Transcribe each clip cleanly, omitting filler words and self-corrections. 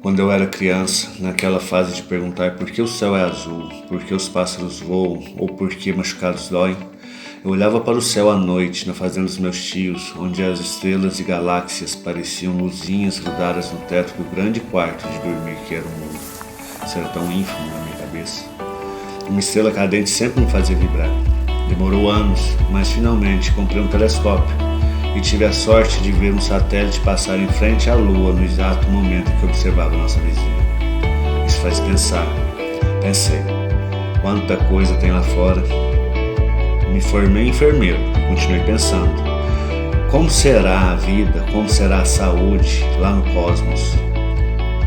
Quando eu era criança, naquela fase de perguntar por que o céu é azul, por que os pássaros voam ou por que machucados doem, eu olhava para o céu à noite na fazenda dos meus tios, onde as estrelas e galáxias pareciam luzinhas grudadas no teto do grande quarto de dormir que era o mundo. Isso era tão ínfimo na minha cabeça. Uma estrela cadente sempre me fazia vibrar. Demorou anos, mas finalmente comprei um telescópio e tive a sorte de ver um satélite passar em frente à Lua no exato momento em que observava nossa vizinha. Isso faz pensar. Pensei, quanta coisa tem lá fora. Me formei enfermeiro, continuei pensando. Como será a vida, como será a saúde lá no cosmos?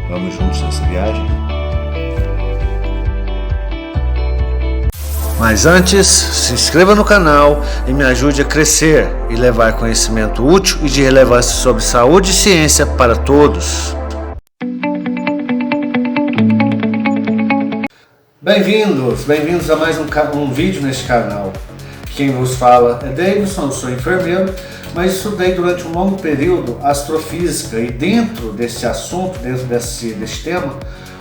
Vamos juntos nessa viagem? Mas antes, se inscreva no canal e me ajude a crescer e levar conhecimento útil e de relevância sobre saúde e ciência para todos. Bem-vindos a mais um vídeo neste canal. Quem vos fala é Davidson, eu sou enfermeiro, mas estudei durante um longo período astrofísica e dentro desse assunto, dentro desse tema,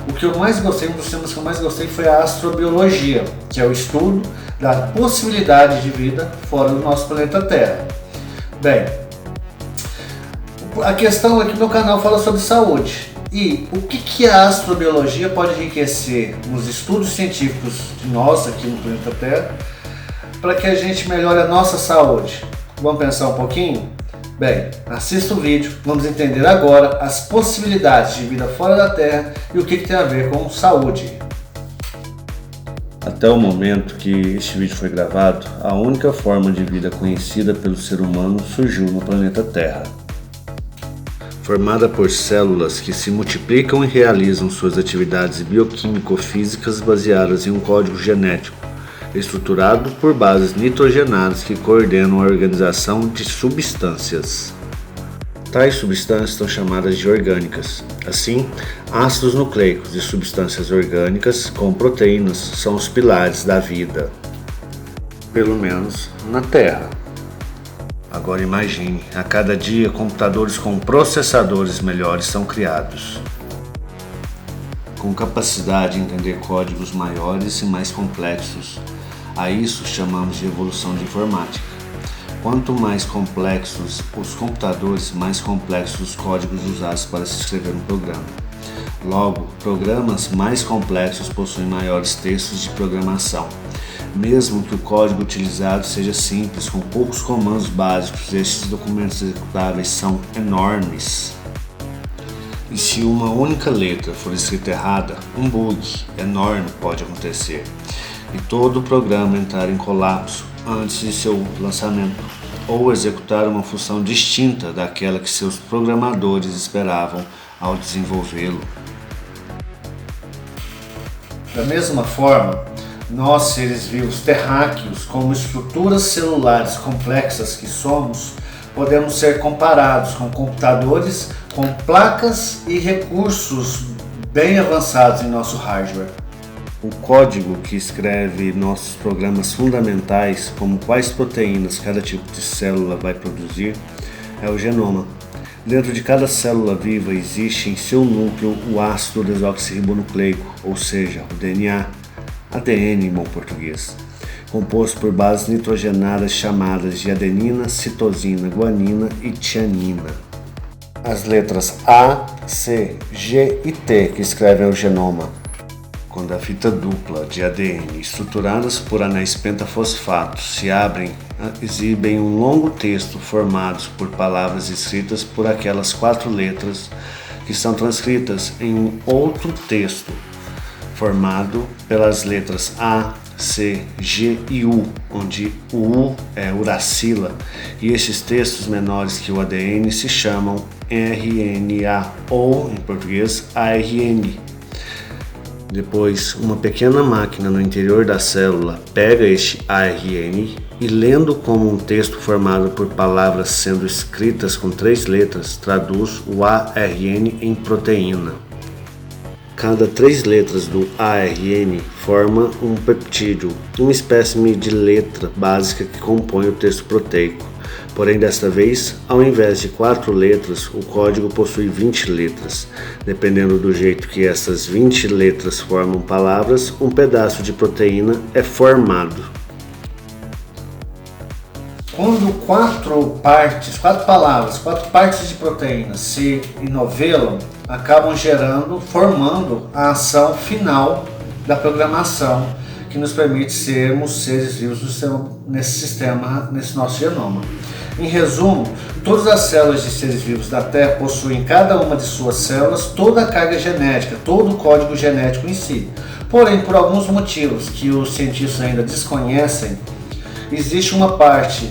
o que eu mais gostei, um dos temas que eu mais gostei foi a astrobiologia, que é o estudo da possibilidade de vida fora do nosso planeta Terra. Bem, a questão é que meu canal fala sobre saúde. E o que a astrobiologia pode enriquecer nos estudos científicos de nós aqui no planeta Terra para que a gente melhore a nossa saúde? Vamos pensar um pouquinho? Bem, assista o vídeo, vamos entender agora as possibilidades de vida fora da Terra e o que tem a ver com saúde. Até o momento que este vídeo foi gravado, a única forma de vida conhecida pelo ser humano surgiu no planeta Terra. Formada por células que se multiplicam e realizam suas atividades bioquímico-físicas baseadas em um código genético, estruturado por bases nitrogenadas que coordenam a organização de substâncias. Tais substâncias são chamadas de orgânicas. Assim, ácidos nucleicos e substâncias orgânicas, como proteínas, são os pilares da vida, pelo menos na Terra. Agora imagine, a cada dia computadores com processadores melhores são criados, com capacidade de entender códigos maiores e mais complexos. A isso chamamos de evolução de informática. Quanto mais complexos os computadores, mais complexos os códigos usados para se escrever um programa. Logo, programas mais complexos possuem maiores textos de programação. Mesmo que o código utilizado seja simples, com poucos comandos básicos, estes documentos executáveis são enormes. E se uma única letra for escrita errada, um bug enorme pode acontecer e todo o programa entrar em colapso antes de seu lançamento, ou executar uma função distinta daquela que seus programadores esperavam ao desenvolvê-lo. Da mesma forma, nós, seres vivos terráqueos, como estruturas celulares complexas que somos, podemos ser comparados com computadores com placas e recursos bem avançados em nosso hardware. O código que escreve nossos programas fundamentais, como quais proteínas cada tipo de célula vai produzir, é o genoma. Dentro de cada célula viva existe em seu núcleo o ácido desoxirribonucleico, ou seja, o DNA, ADN em bom português, composto por bases nitrogenadas chamadas de adenina, citosina, guanina e tianina. As letras A, C, G e T que escrevem o genoma. Quando a fita dupla de ADN, estruturadas por anéis pentafosfatos, se abrem, exibem um longo texto formado por palavras escritas por aquelas 4 letras que são transcritas em um outro texto, formado pelas letras A, C, G e U, onde o U é uracila, e esses textos menores que o ADN se chamam RNA ou, em português, ARN. Depois, uma pequena máquina no interior da célula pega este ARN e, lendo como um texto formado por palavras sendo escritas com 3 letras, traduz o ARN em proteína. Cada 3 letras do ARN formam um peptídeo, uma espécie de letra básica que compõe o texto proteico. Porém, desta vez, ao invés de 4 letras, o código possui 20 letras. Dependendo do jeito que essas 20 letras formam palavras, um pedaço de proteína é formado. Quando quatro partes de proteína se enovelam, acabam formando a ação final da programação que nos permite sermos seres vivos nesse nosso genoma. Em resumo, todas as células de seres vivos da Terra possuem em cada uma de suas células toda a carga genética, todo o código genético em si. Porém, por alguns motivos que os cientistas ainda desconhecem, existe uma parte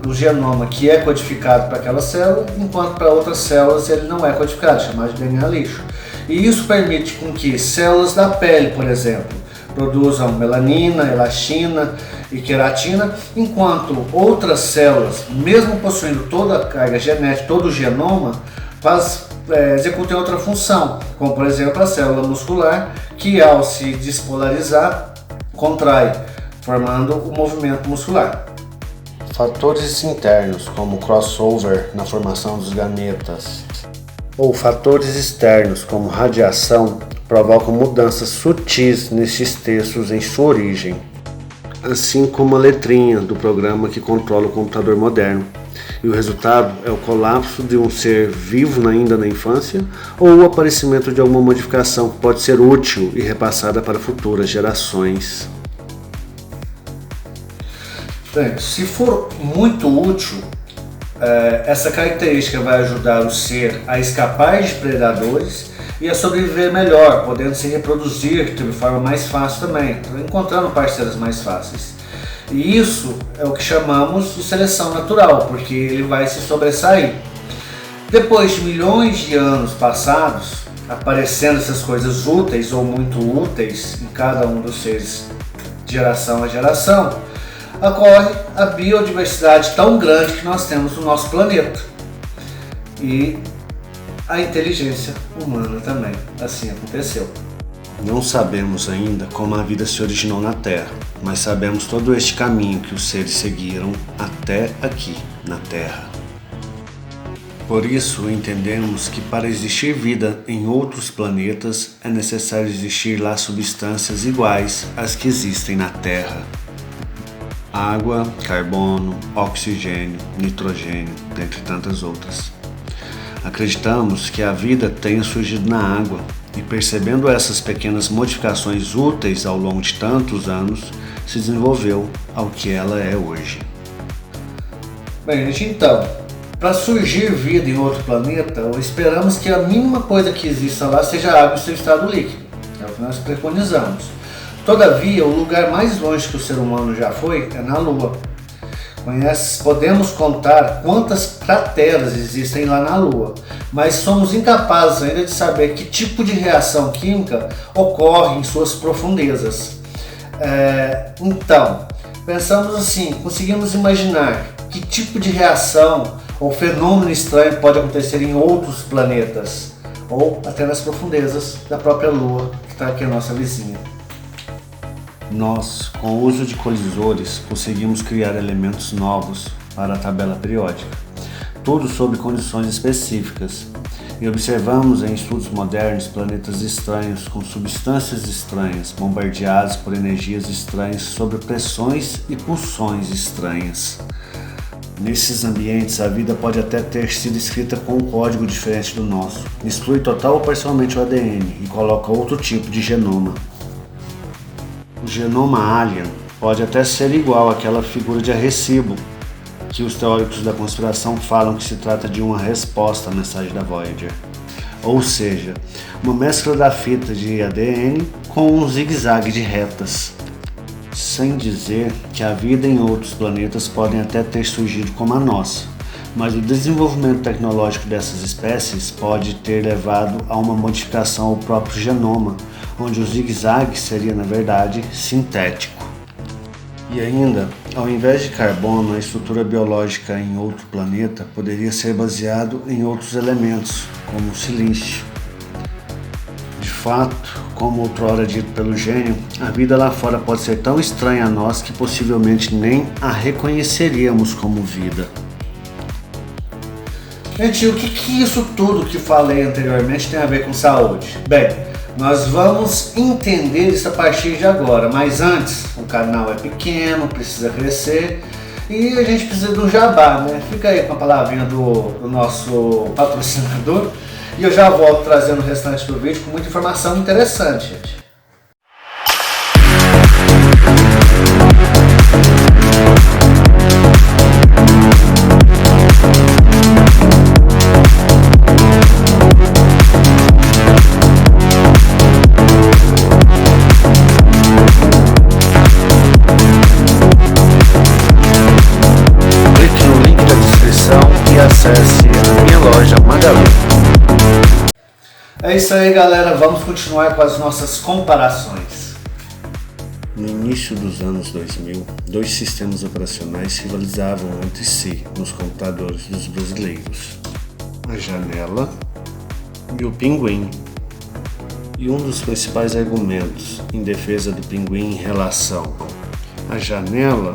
do genoma que é codificado para aquela célula, enquanto para outras células ele não é codificado, chamado de DNA lixo. E isso permite com que células da pele, por exemplo, produzam melanina, elastina e queratina, enquanto outras células, mesmo possuindo toda a carga genética, todo o genoma, executam outra função, como por exemplo a célula muscular, que ao se despolarizar, contrai, formando o movimento muscular. Fatores internos, como crossover na formação dos gametas, ou fatores externos, como radiação, provocam mudanças sutis nestes textos em sua origem, assim como a letrinha do programa que controla o computador moderno. E o resultado é o colapso de um ser vivo ainda na infância ou o aparecimento de alguma modificação que pode ser útil e repassada para futuras gerações. Bem, se for muito útil, essa característica vai ajudar o ser a escapar de predadores e a sobreviver melhor, podendo se reproduzir de forma mais fácil também, encontrando parceiros mais fáceis. E isso é o que chamamos de seleção natural, porque ele vai se sobressair. Depois de milhões de anos passados, aparecendo essas coisas úteis ou muito úteis em cada um dos seres, de geração a geração, ocorre a biodiversidade tão grande que nós temos no nosso planeta e a inteligência humana também. Assim aconteceu. Não sabemos ainda como a vida se originou na Terra, mas sabemos todo este caminho que os seres seguiram até aqui, na Terra. Por isso, entendemos que para existir vida em outros planetas é necessário existir lá substâncias iguais às que existem na Terra. Água, carbono, oxigênio, nitrogênio, dentre tantas outras. Acreditamos que a vida tenha surgido na água e, percebendo essas pequenas modificações úteis ao longo de tantos anos, se desenvolveu ao que ela é hoje. Bem, gente, então, para surgir vida em outro planeta, esperamos que a mínima coisa que exista lá seja água em seu estado líquido. É o que nós preconizamos. Todavia, o lugar mais longe que o ser humano já foi é na Lua. Podemos contar quantas crateras existem lá na Lua, mas somos incapazes ainda de saber que tipo de reação química ocorre em suas profundezas. Então, pensamos assim, conseguimos imaginar que tipo de reação ou fenômeno estranho pode acontecer em outros planetas, ou até nas profundezas da própria Lua, que está aqui a nossa vizinha. Nós, com o uso de colisores, conseguimos criar elementos novos para a tabela periódica, tudo sob condições específicas, e observamos em estudos modernos planetas estranhos com substâncias estranhas, bombardeados por energias estranhas sob pressões e pulsões estranhas. Nesses ambientes, a vida pode até ter sido escrita com um código diferente do nosso, exclui total ou parcialmente o ADN e coloca outro tipo de genoma. O genoma alien pode até ser igual àquela figura de Arecibo, que os teóricos da conspiração falam que se trata de uma resposta à mensagem da Voyager. Ou seja, uma mescla da fita de ADN com um zigue-zague de retas. Sem dizer que a vida em outros planetas podem até ter surgido como a nossa, mas o desenvolvimento tecnológico dessas espécies pode ter levado a uma modificação ao próprio genoma, onde o zigue-zague seria, na verdade, sintético. E ainda, ao invés de carbono, a estrutura biológica em outro planeta poderia ser baseado em outros elementos, como o silício. De fato, como outrora dito pelo gênio, a vida lá fora pode ser tão estranha a nós que possivelmente nem a reconheceríamos como vida. Gente, o que isso tudo que falei anteriormente tem a ver com saúde? Bem, nós vamos entender isso a partir de agora, mas antes, o canal é pequeno, precisa crescer e a gente precisa de um jabá, né? Fica aí com a palavrinha do nosso patrocinador e eu já volto trazendo o restante do vídeo com muita informação interessante, gente. Acesse a minha loja Magalu. É isso aí, galera, vamos continuar com as nossas comparações. No início dos anos 2000, dois sistemas operacionais rivalizavam entre si nos computadores dos brasileiros: a Janela e o Pinguim. E um dos principais argumentos em defesa do Pinguim em relação à Janela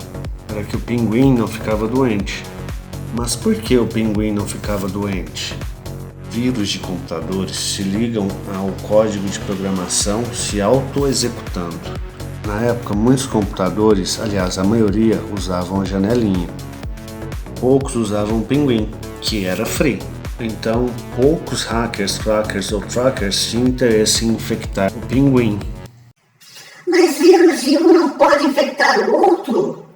era que o Pinguim não ficava doente. Mas por que o Pinguim não ficava doente? Vírus de computadores se ligam ao código de programação se auto-executando. Na época, muitos computadores, aliás, a maioria, usavam a janelinha. Poucos usavam o Pinguim, que era free. Então, poucos hackers, crackers ou trackers tinham interesse em infectar o Pinguim. Mas vírus de um não pode infectar o outro?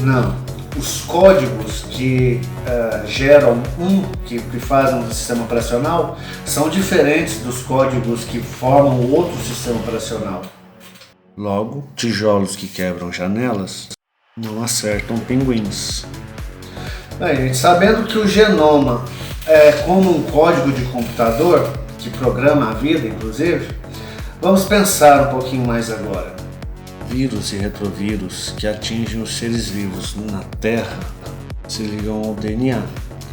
Não. Os códigos que geram que fazem um sistema operacional são diferentes dos códigos que formam o outro sistema operacional. Logo, tijolos que quebram janelas não acertam pinguins. Bem, gente, sabendo que o genoma é como um código de computador que programa a vida, inclusive, vamos pensar um pouquinho mais agora. Vírus e retrovírus que atingem os seres vivos na Terra se ligam ao DNA.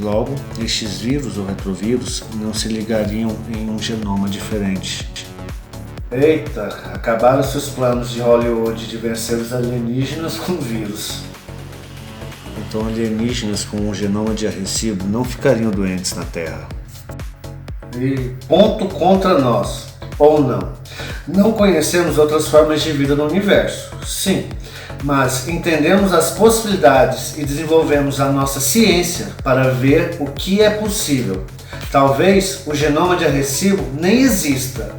Logo, estes vírus ou retrovírus não se ligariam em um genoma diferente. Eita, acabaram-se os planos de Hollywood de vencer os alienígenas com vírus. Então alienígenas com um genoma de Arecibo não ficariam doentes na Terra. E ponto contra nós, ou não. Não conhecemos outras formas de vida no universo, sim, mas entendemos as possibilidades e desenvolvemos a nossa ciência para ver o que é possível. Talvez o genoma de Arecibo nem exista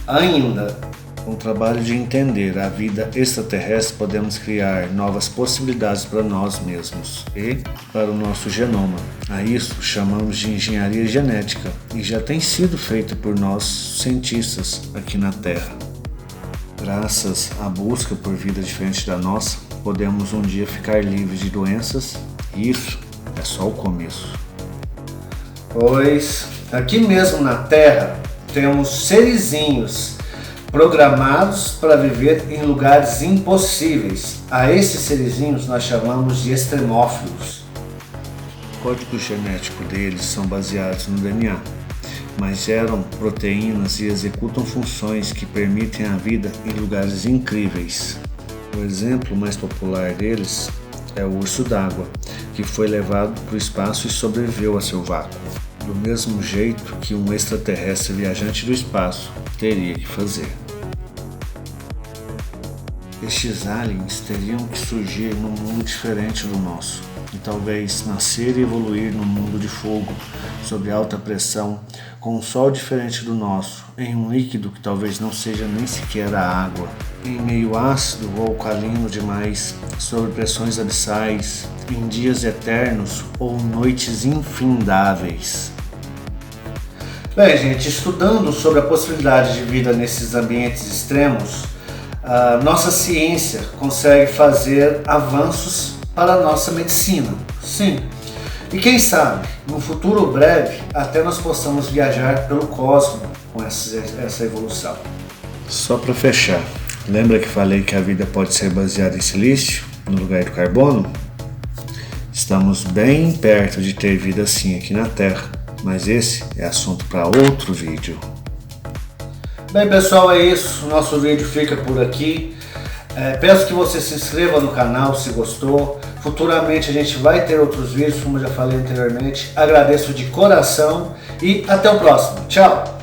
ainda. Com o trabalho de entender a vida extraterrestre, podemos criar novas possibilidades para nós mesmos e para o nosso genoma. A isso chamamos de engenharia genética e já tem sido feito por nós cientistas aqui na Terra. Graças à busca por vida diferente da nossa, podemos um dia ficar livres de doenças e isso é só o começo. Pois aqui mesmo na Terra temos serizinhos programados para viver em lugares impossíveis. A esses serizinhos nós chamamos de extremófilos. O código genético deles são baseados no DNA, mas geram proteínas e executam funções que permitem a vida em lugares incríveis. O exemplo mais popular deles é o urso d'água, que foi levado para o espaço e sobreviveu a seu vácuo, do mesmo jeito que um extraterrestre viajante do espaço teria que fazer. Estes aliens teriam que surgir num mundo diferente do nosso, e talvez nascer e evoluir num mundo de fogo, sob alta pressão, com um sol diferente do nosso, em um líquido que talvez não seja nem sequer a água, em meio ácido ou alcalino demais, sob pressões abissais, em dias eternos ou noites infindáveis. Bem, gente, estudando sobre a possibilidade de vida nesses ambientes extremos, a nossa ciência consegue fazer avanços para a nossa medicina, sim. E quem sabe, no futuro breve, até nós possamos viajar pelo cosmos com essa evolução. Só para fechar, lembra que falei que a vida pode ser baseada em silício, no lugar do carbono? Estamos bem perto de ter vida assim aqui na Terra, mas esse é assunto para outro vídeo. Bem, pessoal, é isso. Nosso vídeo fica por aqui. Peço que você se inscreva no canal se gostou. Futuramente a gente vai ter outros vídeos, como eu já falei anteriormente. Agradeço de coração e até o próximo. Tchau!